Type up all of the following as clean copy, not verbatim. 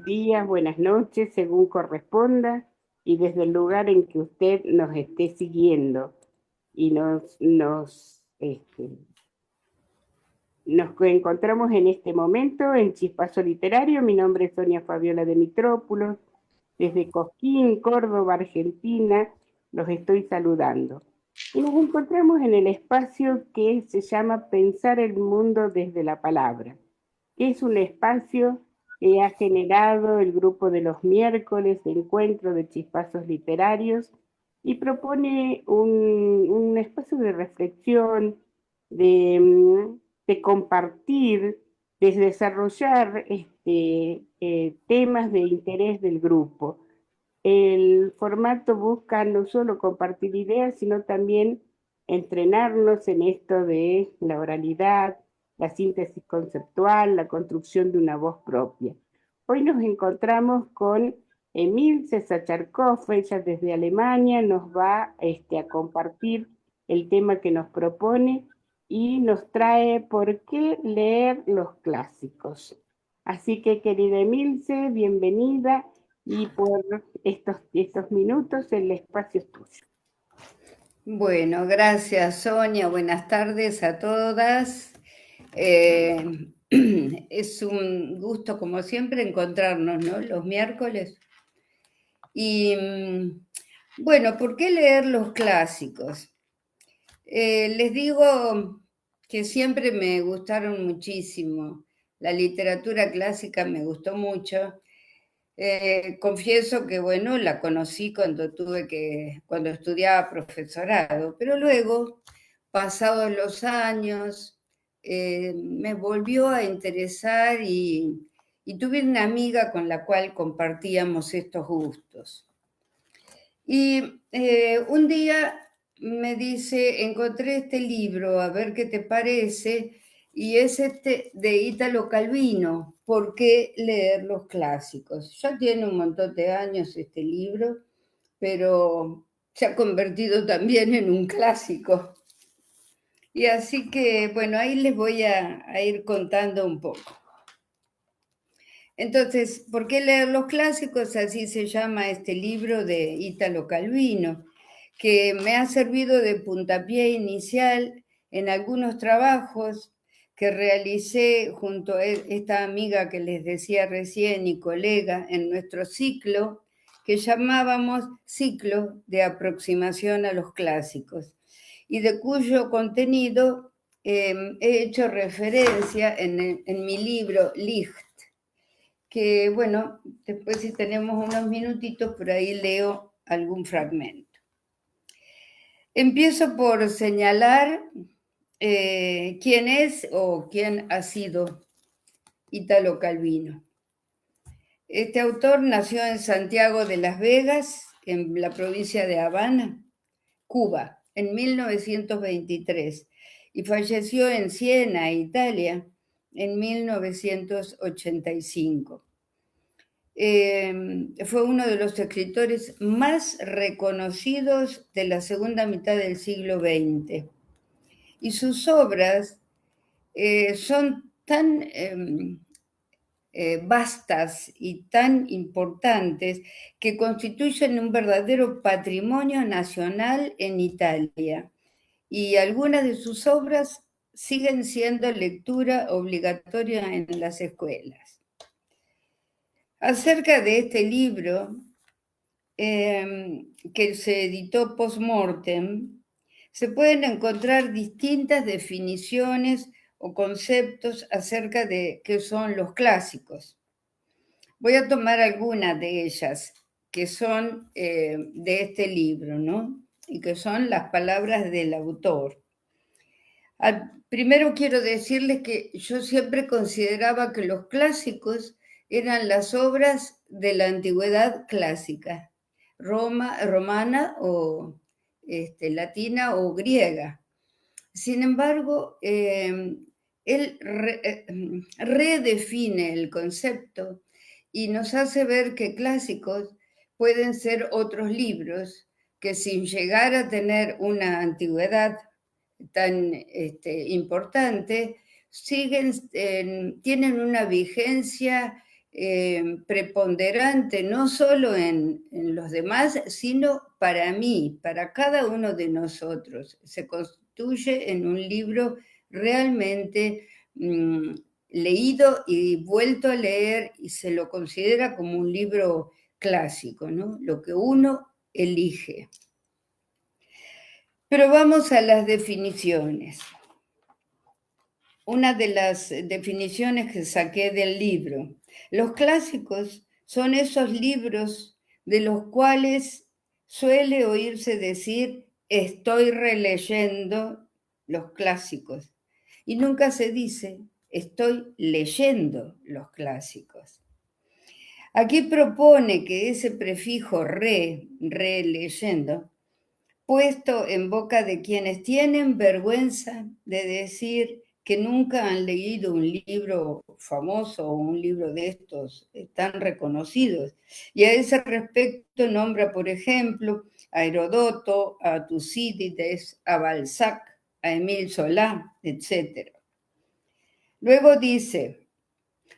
días, buenas noches, según corresponda, y desde el lugar en que usted nos esté siguiendo y nos encontramos en este momento en Chispazo Literario. Mi nombre es Sonia Fabiola de Mitrópolis. Desde Cosquín, Córdoba, Argentina, los estoy saludando. Y nos encontramos en el espacio que se llama Pensar el Mundo desde la Palabra, que es un espacio que ha generado el grupo de los miércoles de encuentro de chispazos literarios y propone un espacio de reflexión, de, de compartir, de desarrollar temas de interés del grupo. El formato busca no solo compartir ideas, sino también entrenarnos en esto de la oralidad, la síntesis conceptual, la construcción de una voz propia. Hoy nos encontramos con Emilce Sacharkov. Ella desde Alemania nos va a compartir el tema que nos propone y nos trae por qué leer los clásicos. Así que, querida Emilce, bienvenida, y por estos minutos el espacio es tuyo. Bueno, gracias Sonia, buenas tardes a todas. Eh, es un gusto, como siempre, encontrarnos, ¿no? Los miércoles. Y bueno, ¿por qué leer los clásicos? Les digo que siempre me gustaron muchísimo. La literatura clásica me gustó mucho. Confieso que, bueno, la conocí cuando estudiaba profesorado, pero luego, pasados los años, me volvió a interesar y tuve una amiga con la cual compartíamos estos gustos. Y un día me dice, encontré este libro, a ver qué te parece, y es este de Ítalo Calvino, ¿por qué leer los clásicos? Ya tiene un montón de años este libro, pero se ha convertido también en un clásico. Y así que, bueno, ahí les voy a ir contando un poco. Entonces, ¿por qué leer los clásicos? Así se llama este libro de Ítalo Calvino, que me ha servido de puntapié inicial en algunos trabajos que realicé junto a esta amiga que les decía recién y colega en nuestro ciclo, que llamábamos Ciclo de Aproximación a los Clásicos, y de cuyo contenido he hecho referencia en mi libro Licht, que bueno, después si tenemos unos minutitos por ahí leo algún fragmento. Empiezo por señalar quién es o quién ha sido Ítalo Calvino. Este autor nació en Santiago de las Vegas, en la provincia de Habana, Cuba, en 1923 y falleció en Siena, Italia, en 1985. Fue uno de los escritores más reconocidos de la segunda mitad del siglo XX. Y sus obras son tan vastas y tan importantes que constituyen un verdadero patrimonio nacional en Italia. Y algunas de sus obras siguen siendo lectura obligatoria en las escuelas. Acerca de este libro, que se editó post-mortem, se pueden encontrar distintas definiciones o conceptos acerca de qué son los clásicos. Voy a tomar algunas de ellas que son de este libro, ¿no? Y que son las palabras del autor. Primero quiero decirles que yo siempre consideraba que los clásicos eran las obras de la antigüedad clásica, romana o latina o griega. Sin embargo, él redefine el concepto y nos hace ver que clásicos pueden ser otros libros que, sin llegar a tener una antigüedad tan importante, tienen una vigencia preponderante, no solo en los demás, sino para mí, para cada uno de nosotros. Se constituye en un libro realmente leído y vuelto a leer, y se lo considera como un libro clásico, ¿no? Lo que uno elige. Pero vamos a las definiciones. Una de las definiciones que saqué del libro: los clásicos son esos libros de los cuales suele oírse decir estoy releyendo los clásicos, y nunca se dice estoy leyendo los clásicos. Aquí propone que ese prefijo releyendo, puesto en boca de quienes tienen vergüenza de decir que nunca han leído un libro famoso o un libro de estos tan reconocidos. Y a ese respecto nombra, por ejemplo, a Herodoto, a Tucídides, a Balzac, a Émile Zola, etc. Luego dice: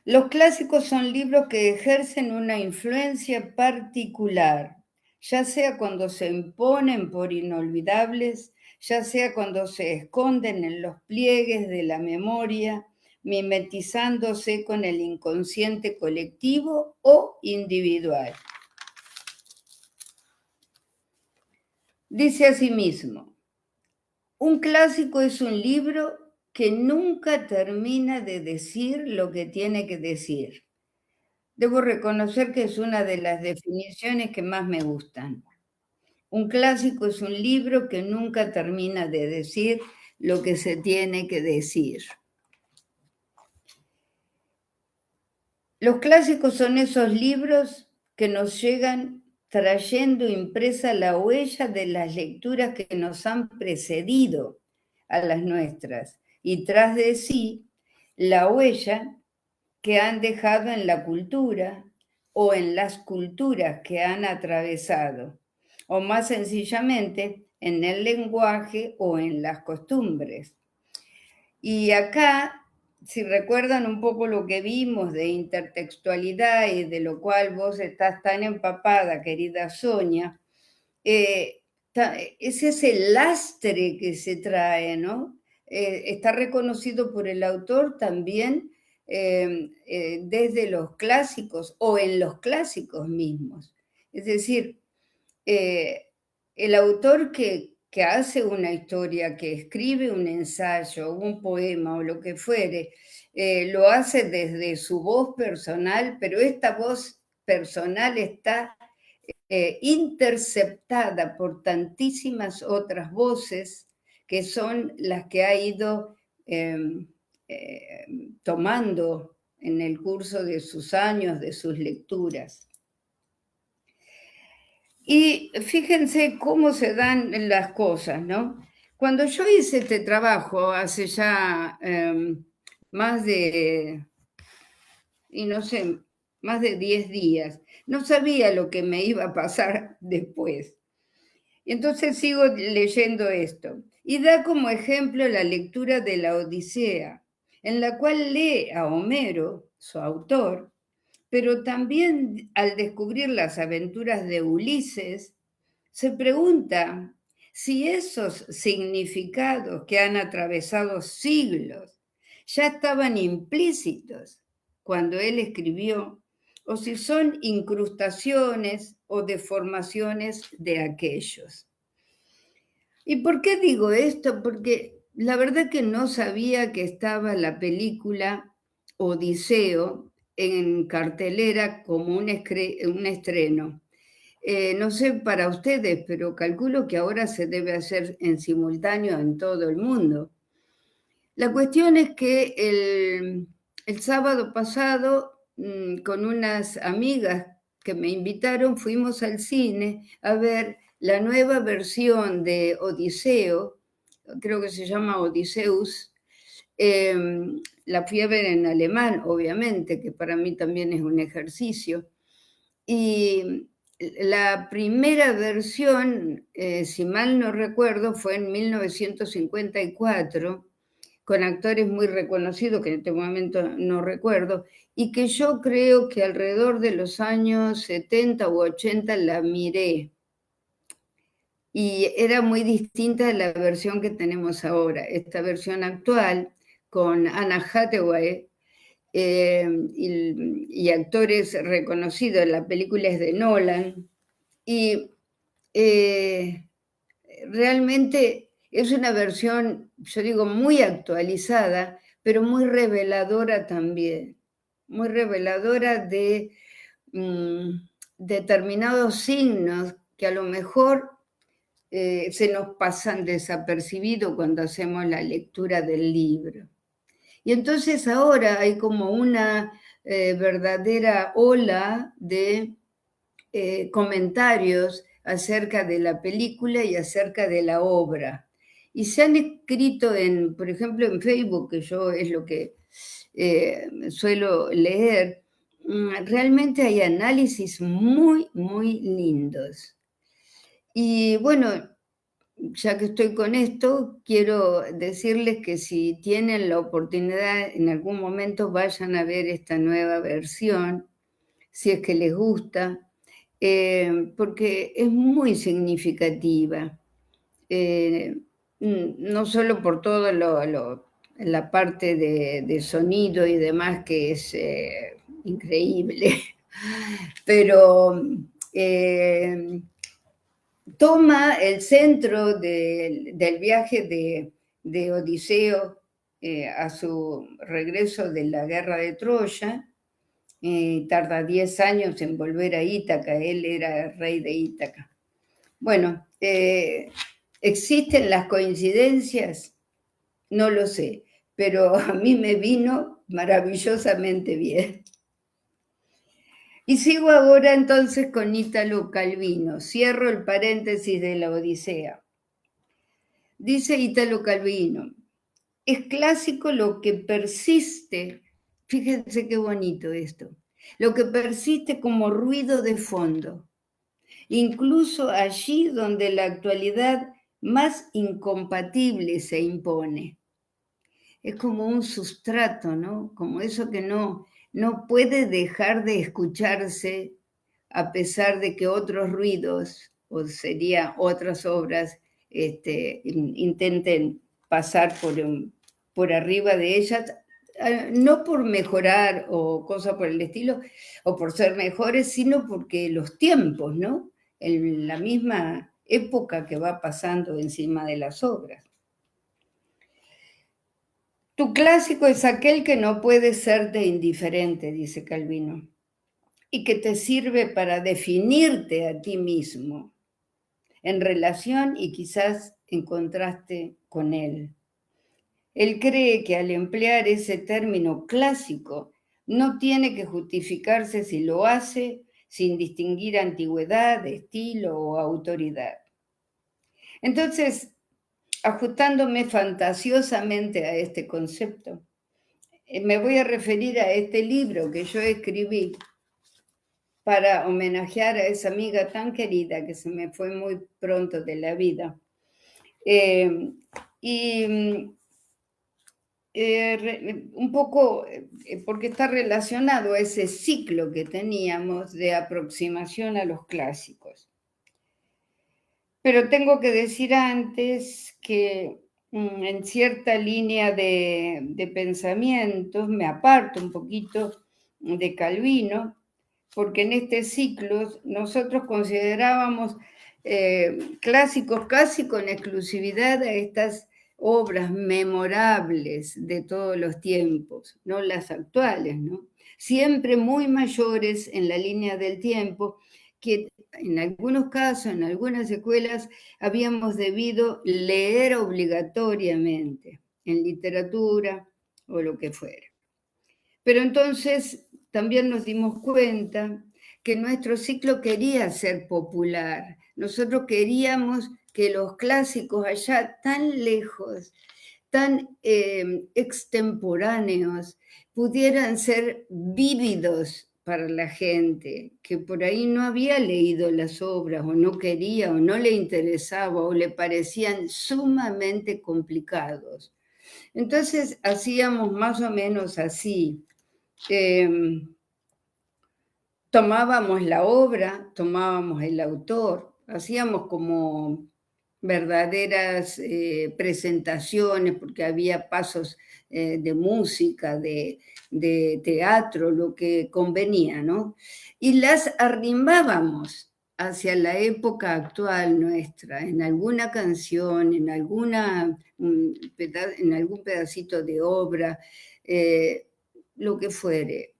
los clásicos son libros que ejercen una influencia particular, ya sea cuando se imponen por inolvidables, ya sea cuando se esconden en los pliegues de la memoria, mimetizándose con el inconsciente colectivo o individual. Dice asimismo: un clásico es un libro que nunca termina de decir lo que tiene que decir. Debo reconocer que es una de las definiciones que más me gustan. Un clásico es un libro que nunca termina de decir lo que se tiene que decir. Los clásicos son esos libros que nos llegan trayendo impresa la huella de las lecturas que nos han precedido a las nuestras, y tras de sí la huella que han dejado en la cultura o en las culturas que han atravesado, o más sencillamente en el lenguaje o en las costumbres. Y acá, si recuerdan un poco lo que vimos de intertextualidad y de lo cual vos estás tan empapada, querida Sonia, ese es el lastre que se trae, ¿no? Está reconocido por el autor también desde los clásicos o en los clásicos mismos. Es decir, el autor que hace una historia, que escribe un ensayo, un poema o lo que fuere, lo hace desde su voz personal, pero esta voz personal está interceptada por tantísimas otras voces que son las que ha ido tomando en el curso de sus años, de sus lecturas. Y fíjense cómo se dan las cosas, ¿no? Cuando yo hice este trabajo hace ya más de, y no sé, más de 10 días, no sabía lo que me iba a pasar después. Entonces sigo leyendo esto, y da como ejemplo la lectura de la Odisea, en la cual lee a Homero, su autor, pero también al descubrir las aventuras de Ulises, se pregunta si esos significados que han atravesado siglos ya estaban implícitos cuando él escribió, o si son incrustaciones o deformaciones de aquellos. ¿Y por qué digo esto? Porque la verdad que no sabía que estaba la película Odiseo en cartelera como un estreno. No sé para ustedes, pero calculo que ahora se debe hacer en simultáneo en todo el mundo. La cuestión es que el sábado pasado, con unas amigas que me invitaron, fuimos al cine a ver la nueva versión de Odiseo, creo que se llama Odiseus. La fui a ver en alemán, obviamente, que para mí también es un ejercicio. Y la primera versión, si mal no recuerdo, fue en 1954, con actores muy reconocidos, que en este momento no recuerdo, y que yo creo que alrededor de los años 70 u 80 la miré. Y era muy distinta de la versión que tenemos ahora. Esta versión actual, con Anna Hathaway y actores reconocidos, la película es de Nolan, y eh, realmente es una versión, yo digo, muy actualizada, pero muy reveladora también, muy reveladora de determinados signos que a lo mejor se nos pasan desapercibidos cuando hacemos la lectura del libro. Y entonces ahora hay como una verdadera ola de comentarios acerca de la película y acerca de la obra. Y se han escrito por ejemplo, en Facebook, que yo es lo que suelo leer, realmente hay análisis muy, muy lindos. Y bueno, ya que estoy con esto, quiero decirles que si tienen la oportunidad en algún momento vayan a ver esta nueva versión, si es que les gusta, porque es muy significativa. No solo por todo la parte de sonido y demás que es increíble, pero eh, toma el centro del viaje de Odiseo a su regreso de la guerra de Troya. Tarda 10 años en volver a Ítaca, él era el rey de Ítaca. Bueno, ¿existen las coincidencias? No lo sé, pero a mí me vino maravillosamente bien. Y sigo ahora entonces con Ítalo Calvino. Cierro el paréntesis de la Odisea. Dice Ítalo Calvino, es clásico lo que persiste, fíjense qué bonito esto, lo que persiste como ruido de fondo, incluso allí donde la actualidad más incompatible se impone. Es como un sustrato, ¿no? Como eso que no puede dejar de escucharse a pesar de que otros ruidos, o sería otras obras, intenten pasar por arriba de ellas, no por mejorar o cosas por el estilo, o por ser mejores, sino porque los tiempos, ¿no? En la misma época que va pasando encima de las obras. Tu clásico es aquel que no puede serte indiferente, dice Calvino, y que te sirve para definirte a ti mismo en relación y quizás en contraste con él. Él cree que al emplear ese término clásico no tiene que justificarse si lo hace sin distinguir antigüedad, estilo o autoridad. Entonces, ajustándome fantasiosamente a este concepto, me voy a referir a este libro que yo escribí para homenajear a esa amiga tan querida que se me fue muy pronto de la vida. Un poco porque está relacionado a ese ciclo que teníamos de aproximación a los clásicos. Pero tengo que decir antes que en cierta línea de pensamientos me aparto un poquito de Calvino, porque en este ciclo nosotros considerábamos clásicos casi con exclusividad a estas obras memorables de todos los tiempos, no las actuales, ¿no? Siempre muy mayores en la línea del tiempo, que en algunos casos, en algunas escuelas, habíamos debido leer obligatoriamente en literatura o lo que fuera. Pero entonces también nos dimos cuenta que nuestro ciclo quería ser popular. Nosotros queríamos que los clásicos allá tan lejos, tan extemporáneos, pudieran ser vívidos para la gente que por ahí no había leído las obras o no quería o no le interesaba o le parecían sumamente complicados. Entonces hacíamos más o menos así. Tomábamos la obra, tomábamos el autor, hacíamos como verdaderas presentaciones, porque había pasos de música, de teatro, lo que convenía, ¿no? Y las arrimábamos hacia la época actual nuestra, en alguna canción, en, en algún pedacito de obra, lo que fuere.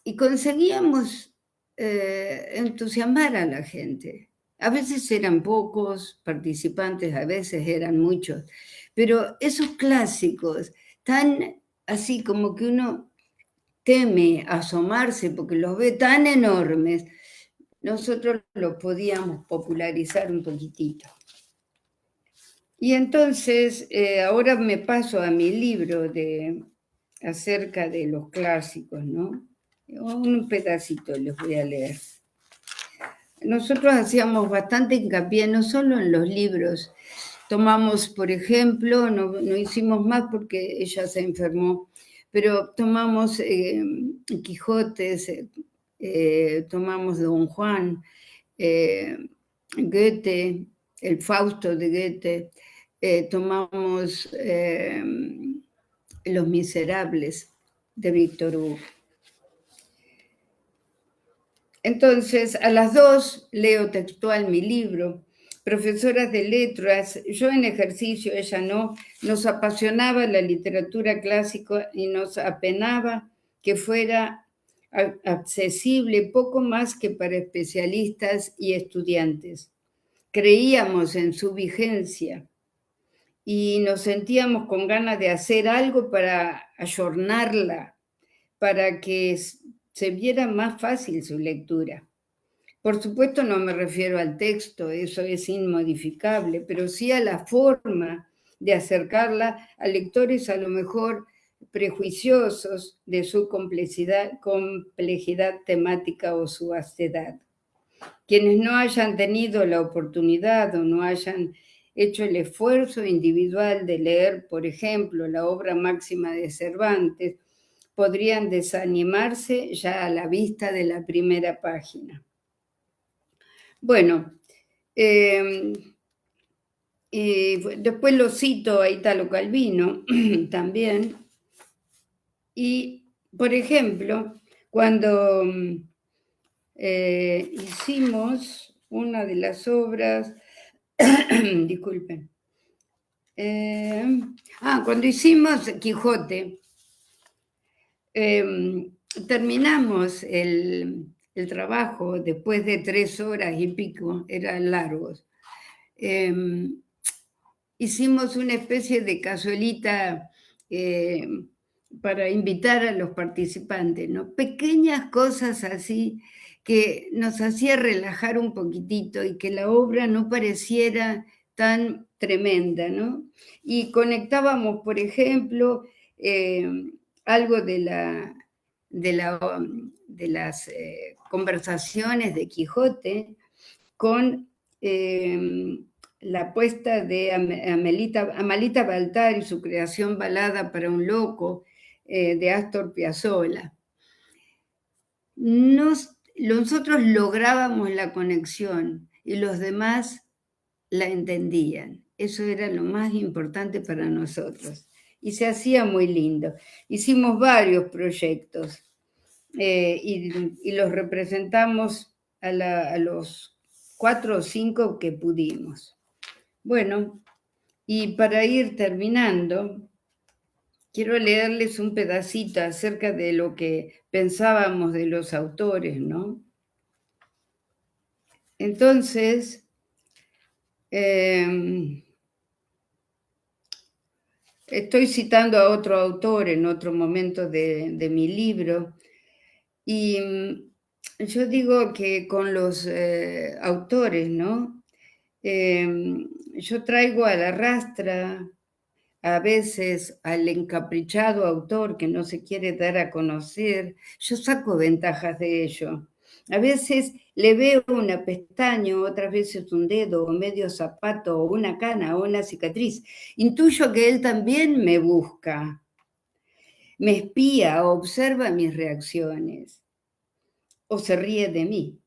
Y conseguíamos entusiasmar a la gente. A veces eran pocos participantes, a veces eran muchos, pero esos clásicos, tan así como que uno teme asomarse porque los ve tan enormes, nosotros los podíamos popularizar un poquitito. Y entonces, ahora me paso a mi libro acerca de los clásicos, ¿no? Un pedacito les voy a leer. Nosotros hacíamos bastante hincapié no solo en los libros. Tomamos, por ejemplo, no hicimos más porque ella se enfermó, pero tomamos Quijotes, tomamos Don Juan, Goethe, el Fausto de Goethe, tomamos Los Miserables de Víctor Hugo. Entonces, a las 2 leo textual mi libro. Profesoras de letras, yo en ejercicio, ella no, nos apasionaba la literatura clásica y nos apenaba que fuera accesible poco más que para especialistas y estudiantes. Creíamos en su vigencia y nos sentíamos con ganas de hacer algo para ayornarla, para que se viera más fácil su lectura. Por supuesto no me refiero al texto, eso es inmodificable, pero sí a la forma de acercarla a lectores a lo mejor prejuiciosos de su complejidad temática o su vastedad. Quienes no hayan tenido la oportunidad o no hayan hecho el esfuerzo individual de leer, por ejemplo, la obra máxima de Cervantes, podrían desanimarse ya a la vista de la primera página. Bueno, y después lo cito a Italo Calvino también. Y, por ejemplo, cuando hicimos una de las obras, disculpen, cuando hicimos Quijote, terminamos el trabajo después de 3 horas y pico, eran largos. Hicimos una especie de cazuelita para invitar a los participantes, ¿no? Pequeñas cosas así que nos hacía relajar un poquitito y que la obra no pareciera tan tremenda, ¿no? Y conectábamos, por ejemplo, algo de las conversaciones de Quijote con la apuesta de Amalita Baltar y su creación Balada para un loco de Astor Piazzolla. Nosotros lográbamos la conexión y los demás la entendían. Eso era lo más importante para nosotros. Y se hacía muy lindo. Hicimos varios proyectos y los representamos a los 4 o 5 que pudimos. Bueno, y para ir terminando, quiero leerles un pedacito acerca de lo que pensábamos de los autores, ¿no? Entonces, estoy citando a otro autor en otro momento de mi libro, y yo digo que con los autores, ¿no? Yo traigo a la rastra a veces al encaprichado autor que no se quiere dar a conocer, yo saco ventajas de ello. A veces le veo una pestaña, otras veces un dedo, o medio zapato, o una cana, o una cicatriz. Intuyo que él también me busca, me espía, observa mis reacciones, o se ríe de mí.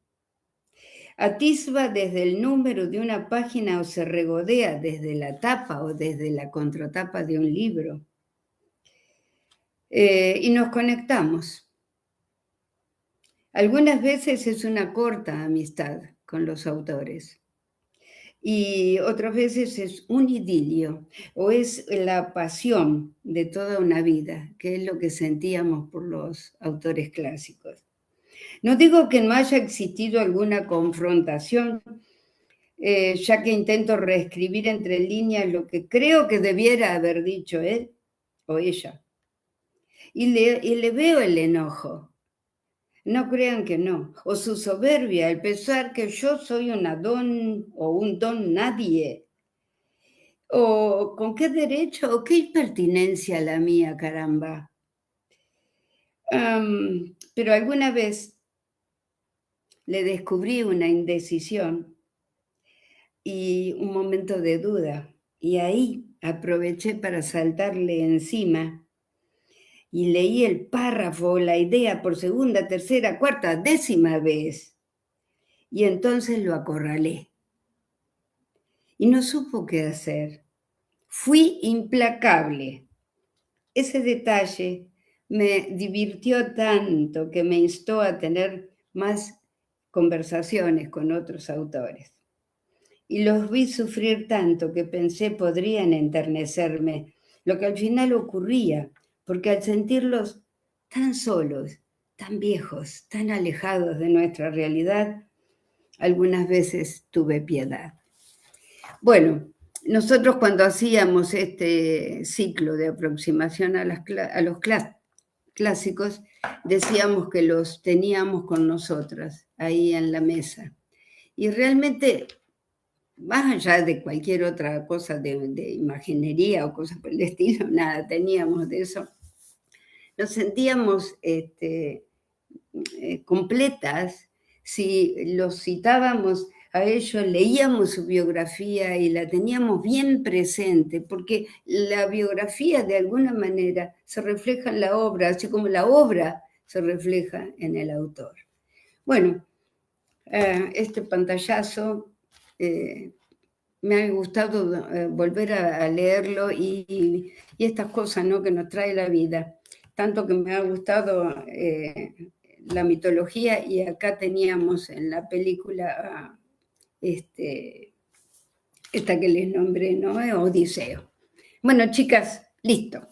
Atisba desde el número de una página o se regodea desde la tapa o desde la contratapa de un libro. Y nos conectamos. Algunas veces es una corta amistad con los autores y otras veces es un idilio o es la pasión de toda una vida, que es lo que sentíamos por los autores clásicos. No digo que no haya existido alguna confrontación, ya que intento reescribir entre líneas lo que creo que debiera haber dicho él o ella. Y le veo el enojo. No crean que no. O su soberbia, el pensar que yo soy una don o un don nadie. O con qué derecho o qué pertinencia la mía, caramba. Pero alguna vez le descubrí una indecisión y un momento de duda. Y ahí aproveché para saltarle encima y leí el párrafo, la idea por segunda, tercera, cuarta, décima vez. Y entonces lo acorralé. Y no supo qué hacer. Fui implacable. Ese detalle me divirtió tanto que me instó a tener más conversaciones con otros autores. Y los vi sufrir tanto que pensé podrían enternecerme, lo que al final ocurría, porque al sentirlos tan solos, tan viejos, tan alejados de nuestra realidad, algunas veces tuve piedad. Bueno, nosotros cuando hacíamos este ciclo de aproximación a los clásicos, decíamos que los teníamos con nosotras, ahí en la mesa. Y realmente, más allá de cualquier otra cosa de imaginería o cosas por el estilo, nada, teníamos de eso. Nos sentíamos completas si los citábamos a ellos, leíamos su biografía y la teníamos bien presente, porque la biografía de alguna manera se refleja en la obra, así como la obra se refleja en el autor. Bueno, este pantallazo me ha gustado volver a leerlo y estas cosas, ¿no?, que nos trae la vida. Tanto que me ha gustado la mitología y acá teníamos en la película esta que les nombré, ¿no? Odiseo. Bueno, chicas, listo.